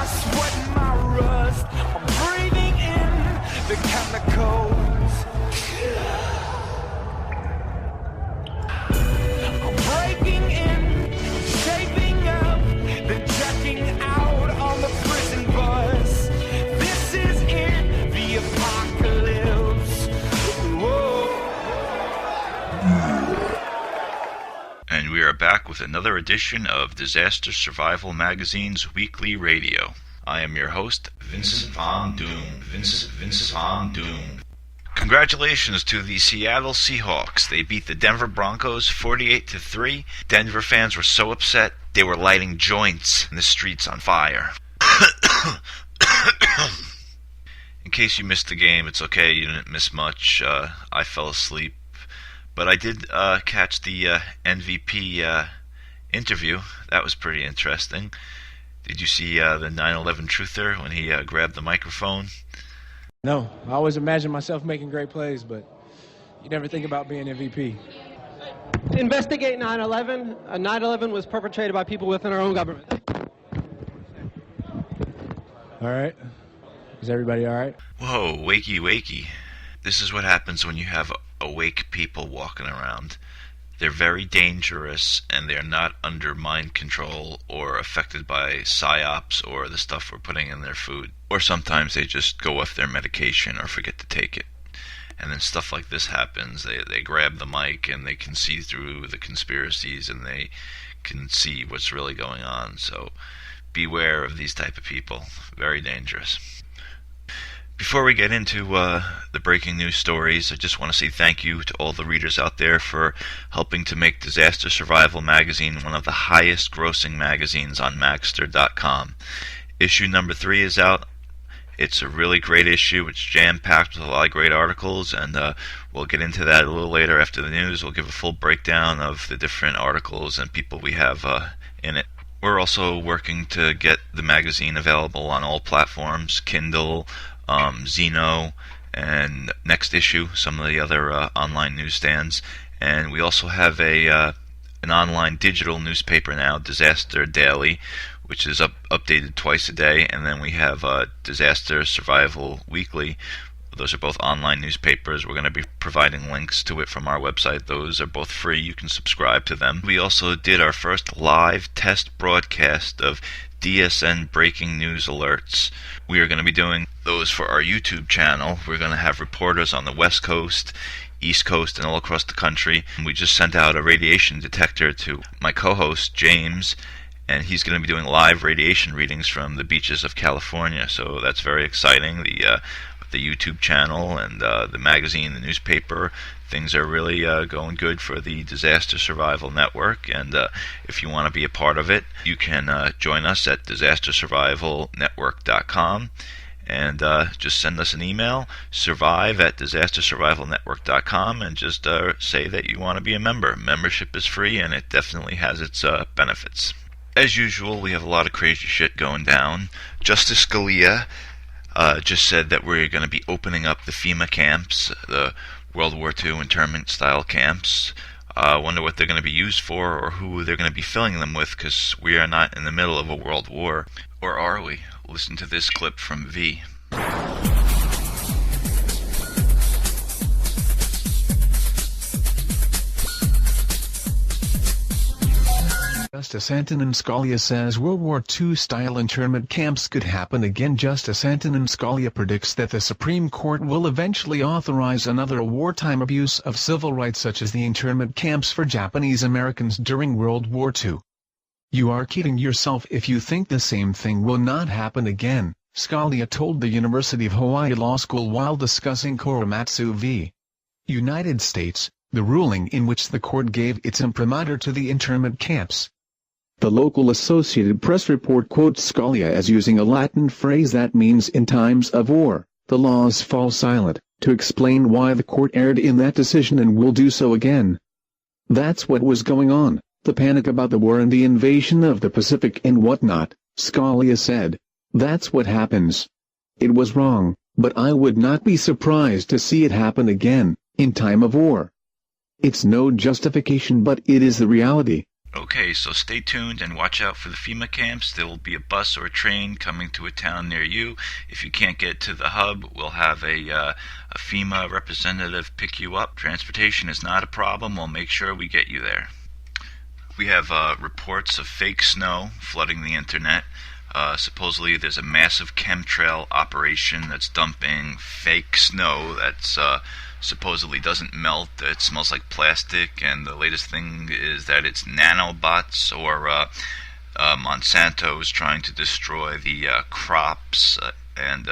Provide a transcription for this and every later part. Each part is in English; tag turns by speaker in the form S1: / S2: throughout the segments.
S1: my sweat and my rust. I'm breathing in the chemicals. I'm breaking in, shaping up, then checking out on the prison bus. This is it, the apocalypse. Whoa.
S2: And we are back with another edition of Disaster Survival Magazine's Weekly Radio. I am your host, Vincent Von Doom. Vincent Von Doom. Congratulations to the Seattle Seahawks. They beat the Denver Broncos 48-3. Denver fans were so upset they were lighting joints in the streets on fire. In case you missed the game, it's okay, you didn't miss much. I fell asleep. But I did catch the MVP interview. That was pretty interesting. Did you see the 9/11 truther when he grabbed the microphone?
S3: No, I always imagine myself making great plays, but you never think about being MVP.
S4: Investigate 9/11. 9/11 was perpetrated by people within our own government.
S3: All right. Is everybody all right?
S2: Whoa, wakey, wakey. This is what happens when you have awake people walking around. They're very dangerous, and they're not under mind control or affected by psyops or the stuff we're putting in their food. Or sometimes they just go off their medication or forget to take it. And then stuff like this happens. They grab the mic and they can see through the conspiracies and they can see what's really going on. So beware of these type of people. Very dangerous. Before we get into the breaking news stories, I just want to say thank you to all the readers out there for helping to make Disaster Survival Magazine one of the highest grossing magazines on Magster.com. Issue number 3 is out. It's a really great issue. It's jam-packed with a lot of great articles, and we'll get into that a little later after the news. We'll give a full breakdown of the different articles and people we have in it. We're also working to get the magazine available on all platforms, Kindle, Zeno, and Next Issue, some of the other online newsstands. And we also have an online digital newspaper now, Disaster Daily, which is updated twice a day. And then we have Disaster Survival Weekly. Those are both online newspapers. We're going to be providing links to it from our website. Those are both free. You can subscribe to them. We also did our first live test broadcast of DSN breaking news alerts. We are going to be doing those for our YouTube channel. We're going to have reporters on the West Coast, East Coast, and all across the country. We just sent out a radiation detector to my co-host, James, and he's going to be doing live radiation readings from the beaches of California. So that's very exciting. The YouTube channel and the magazine, the newspaper, things are really going good for the Disaster Survival Network. And if you want to be a part of it, you can join us at disastersurvivalnetwork.com and just send us an email, survive@disastersurvivalnetwork.com, and just say that you want to be a member. Membership is free, and it definitely has its benefits. As usual, we have a lot of crazy shit going down. Justice Scalia just said that we're going to be opening up the FEMA camps, the World War II internment-style camps. I wonder what they're going to be used for or who they're going to be filling them with, because we are not in the middle of a world war. Or are we? Listen to this clip from V.
S5: Justice Antonin Scalia says World War II-style internment camps could happen again. Justice Antonin Scalia predicts that the Supreme Court will eventually authorize another wartime abuse of civil rights, such as the internment camps for Japanese Americans during World War II. You are kidding yourself if you think the same thing will not happen again, Scalia told the University of Hawaii Law School while discussing Korematsu v. United States, the ruling in which the court gave its imprimatur to the internment camps. The local Associated Press report quotes Scalia as using a Latin phrase that means "in times of war, the laws fall silent," to explain why the court erred in that decision and will do so again. That's what was going on, the panic about the war and the invasion of the Pacific and whatnot, Scalia said. That's what happens. It was wrong, but I would not be surprised to see it happen again, in time of war. It's no justification, but it is the reality.
S2: Okay, so stay tuned and watch out for the FEMA camps. There will be a bus or a train coming to a town near you. If you can't get to the hub, we'll have a FEMA representative pick you up. Transportation is not a problem. We'll make sure we get you there. We have reports of fake snow flooding the internet. Supposedly there's a massive chemtrail operation that's dumping fake snow that's supposedly doesn't melt. It smells like plastic, and the latest thing is that it's nanobots or Monsanto is trying to destroy the crops, and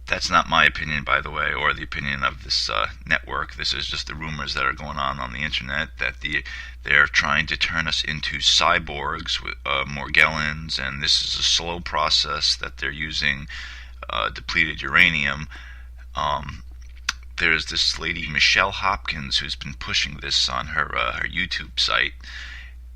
S2: that's not my opinion, by the way, or the opinion of this network. This is just the rumors that are going on the internet, that they're trying to turn us into cyborgs with Morgellons, and this is a slow process that they're using depleted uranium. There's this lady, Michelle Hopkins, who's been pushing this on her YouTube site,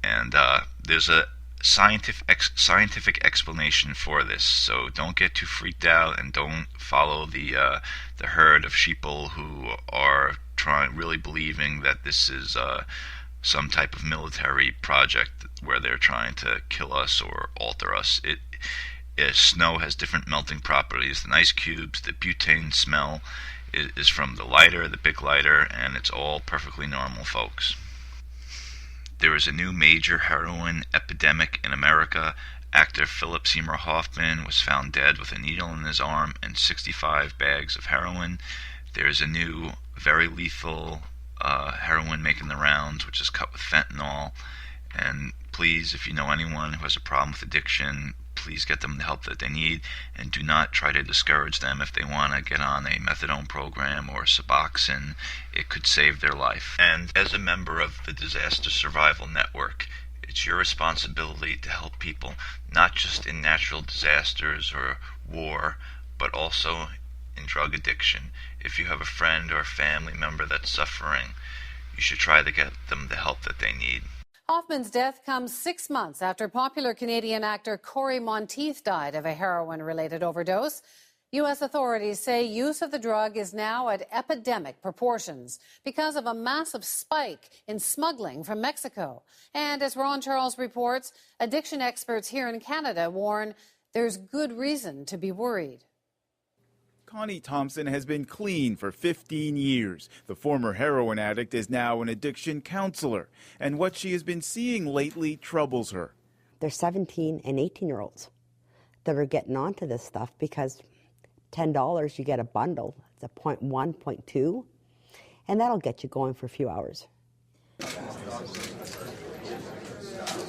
S2: and there's a scientific explanation for this. So don't get too freaked out, and don't follow the herd of sheeple who are really believing that this is some type of military project where they're trying to kill us or alter us. Snow has different melting properties than ice cubes. The butane smell is from the lighter, the big lighter, and it's all perfectly normal, folks. There is a new major heroin epidemic in America. Actor Philip Seymour Hoffman was found dead with a needle in his arm and 65 bags of heroin. There is a new, very lethal heroin making the rounds, which is cut with fentanyl. And please, if you know anyone who has a problem with addiction, please get them the help that they need, and do not try to discourage them if they want to get on a methadone program or Suboxone. It could save their life. And as a member of the Disaster Survival Network, it's your responsibility to help people, not just in natural disasters or war, but also in drug addiction. If you have a friend or a family member that's suffering, you should try to get them the help that they need.
S6: Hoffman's death comes 6 months after popular Canadian actor Corey Monteith died of a heroin-related overdose. U.S. authorities say use of the drug is now at epidemic proportions because of a massive spike in smuggling from Mexico. And as Ron Charles reports, addiction experts here in Canada warn there's good reason to be worried.
S7: Connie Thompson has been clean for 15 years. The former heroin addict is now an addiction counselor, and what she has been seeing lately troubles her.
S8: They're 17 and 18-year-olds that are getting onto this stuff because $10 you get a bundle. It's a 0.1, 0.2, and that'll get you going for a few hours.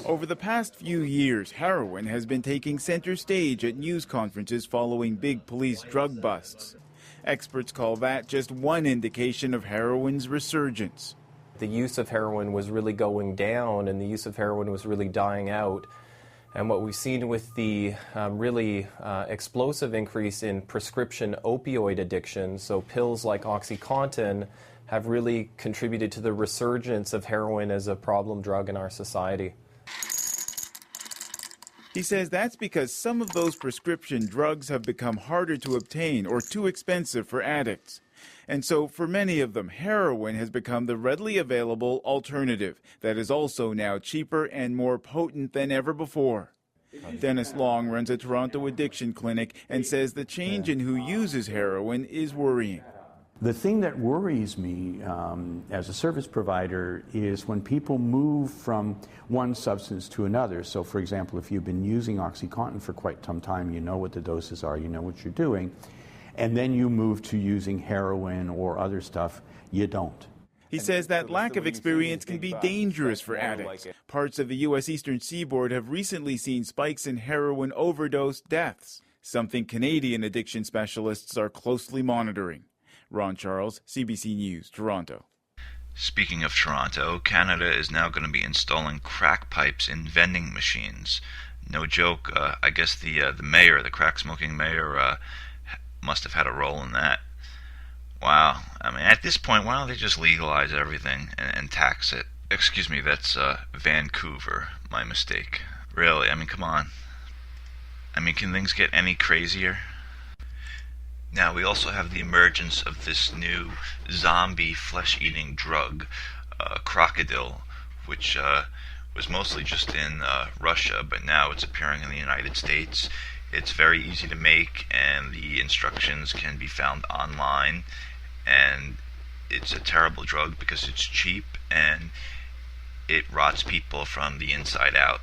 S7: Over the past few years, heroin has been taking center stage at news conferences following big police drug busts. Experts call that just one indication of heroin's resurgence.
S9: The use of heroin was really going down, and the use of heroin was really dying out. And what we've seen with the really explosive increase in prescription opioid addiction, so pills like OxyContin, have really contributed to the resurgence of heroin as a problem drug in our society.
S7: He says that's because some of those prescription drugs have become harder to obtain or too expensive for addicts. And so for many of them, heroin has become the readily available alternative that is also now cheaper and more potent than ever before. Dennis Long runs a Toronto addiction clinic and says the change in who uses heroin is worrying.
S10: The thing that worries me as a service provider is when people move from one substance to another. So, for example, if you've been using OxyContin for quite some time, you know what the doses are, you know what you're doing, and then you move to using heroin or other stuff, you don't.
S7: He says that lack of experience can be dangerous for addicts. Parts of the U.S. Eastern Seaboard have recently seen spikes in heroin overdose deaths, something Canadian addiction specialists are closely monitoring. Ron Charles, CBC News, Toronto.
S2: Speaking of Toronto, Canada is now going to be installing crack pipes in vending machines. No joke, I guess the mayor, the crack-smoking mayor, must have had a role in that. Wow. I mean, at this point, why don't they just legalize everything and tax it? Excuse me, that's Vancouver. My mistake. Really, I mean, come on. I mean, can things get any crazier? Now, we also have the emergence of this new zombie flesh-eating drug, crocodile, which was mostly just in Russia, but now it's appearing in the United States. It's very easy to make, and the instructions can be found online, and it's a terrible drug because it's cheap and it rots people from the inside out.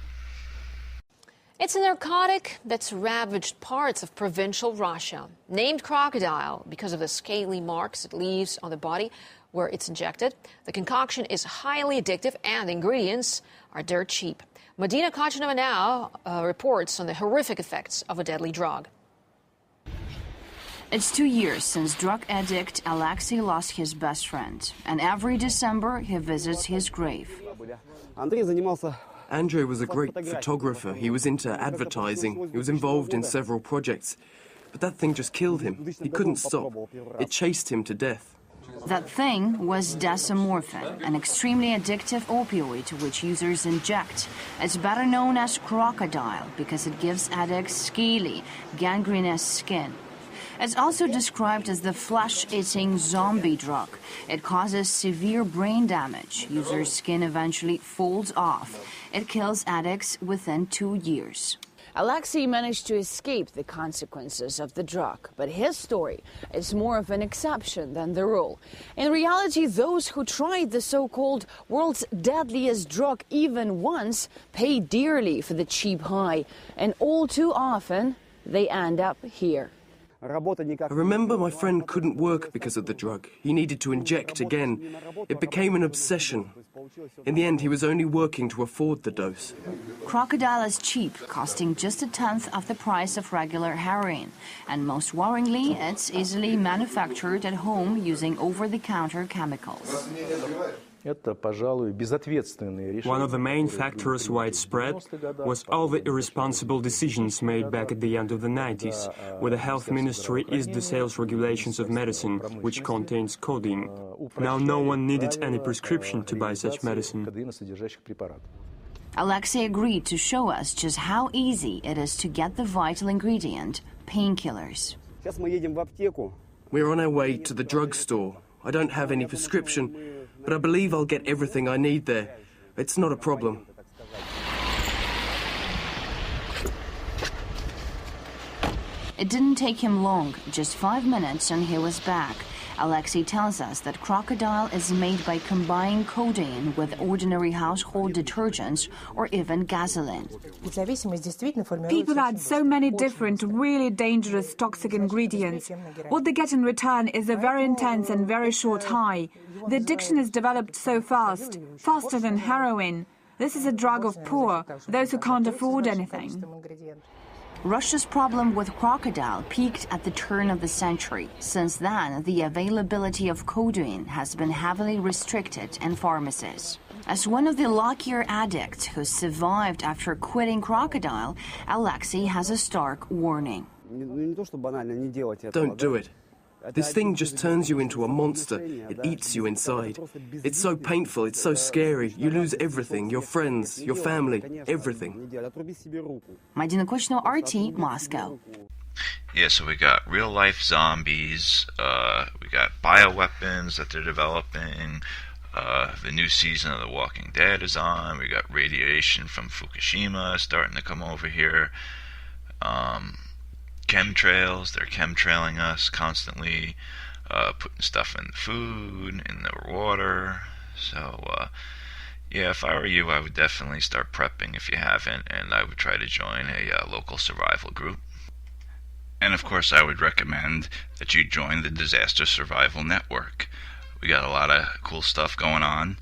S11: It's a narcotic that's ravaged parts of provincial Russia. Named crocodile because of the scaly marks it leaves on the body where it's injected. The concoction is highly addictive and the ingredients are dirt cheap. Medina Kachanova now reports on the horrific effects of a deadly drug.
S12: It's 2 years since drug addict Alexei lost his best friend, and every December he visits his grave.
S13: Andrei was a great photographer. He was into advertising. He was involved in several projects. But that thing just killed him. He couldn't stop. It chased him to death.
S12: That thing was desamorphin, an extremely addictive opioid which users inject. It's better known as crocodile because it gives addicts scaly, gangrenous skin. It's also described as the flesh-eating zombie drug. It causes severe brain damage. Users' skin eventually folds off. It kills addicts within 2 years. Alexei managed to escape the consequences of the drug, but his story is more of an exception than the rule. In reality, those who tried the so-called world's deadliest drug even once pay dearly for the cheap high, and all too often they end up here.
S13: I remember my friend couldn't work because of the drug. He needed to inject again. It became an obsession. In the end, he was only working to afford the dose.
S12: Crocodile is cheap, costing just a tenth of the price of regular heroin. And most worryingly, it's easily manufactured at home using over-the-counter chemicals.
S14: One of the main factors why it spread was all the irresponsible decisions made back at the end of the 90s, where the health ministry eased the sales regulations of medicine, which contains codeine. Now no one needed any prescription to buy such medicine.
S12: Alexei agreed to show us just how easy it is to get the vital ingredient, painkillers.
S13: We're on our way to the drugstore. I don't have any prescription, but I believe I'll get everything I need there. It's not a problem.
S12: It didn't take him long, just 5 minutes, and he was back. Alexei tells us that crocodile is made by combining codeine with ordinary household detergents or even gasoline.
S15: People add so many different, really dangerous toxic ingredients. What they get in return is a very intense and very short high. The addiction is developed so fast, faster than heroin. This is a drug of poor, those who can't afford anything.
S12: Russia's problem with crocodile peaked at the turn of the century. Since then, the availability of codeine has been heavily restricted in pharmacies. As one of the luckier addicts who survived after quitting crocodile, Alexei has a stark warning.
S13: Don't do it. This thing just turns you into a monster. It eats you inside. It's so painful, it's so scary. You lose everything, your friends, your family, everything.
S12: Medina Kachanova, RT, Moscow.
S2: Yeah, so we got real-life zombies, we got bioweapons that they're developing, the new season of The Walking Dead is on, we got radiation from Fukushima starting to come over here, chemtrails, they're chemtrailing us constantly, putting stuff in the food, in the water. So yeah, if I were you, I would definitely start prepping if you haven't, and I would try to join a local survival group. And of course I would recommend that you join the Disaster Survival Network. We got a lot of cool stuff going on.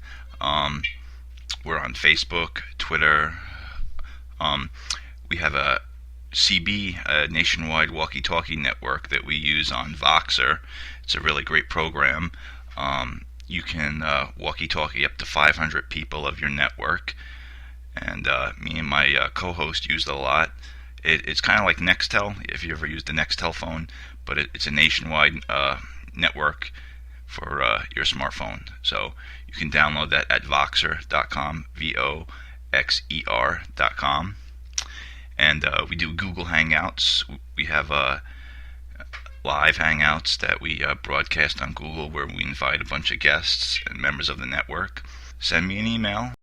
S2: We're on Facebook, Twitter. We have a CB, a nationwide walkie-talkie network that we use on Voxer. It's a really great program. You can walkie-talkie up to 500 people of your network, and me and my co-host use it a lot. It's kind of like Nextel, if you ever used the Nextel phone, but it's a nationwide network for your smartphone. So you can download that at Voxer.com, VOXER.com. And we do Google Hangouts. We have live Hangouts that we broadcast on Google, where we invite a bunch of guests and members of the network. Send me an email.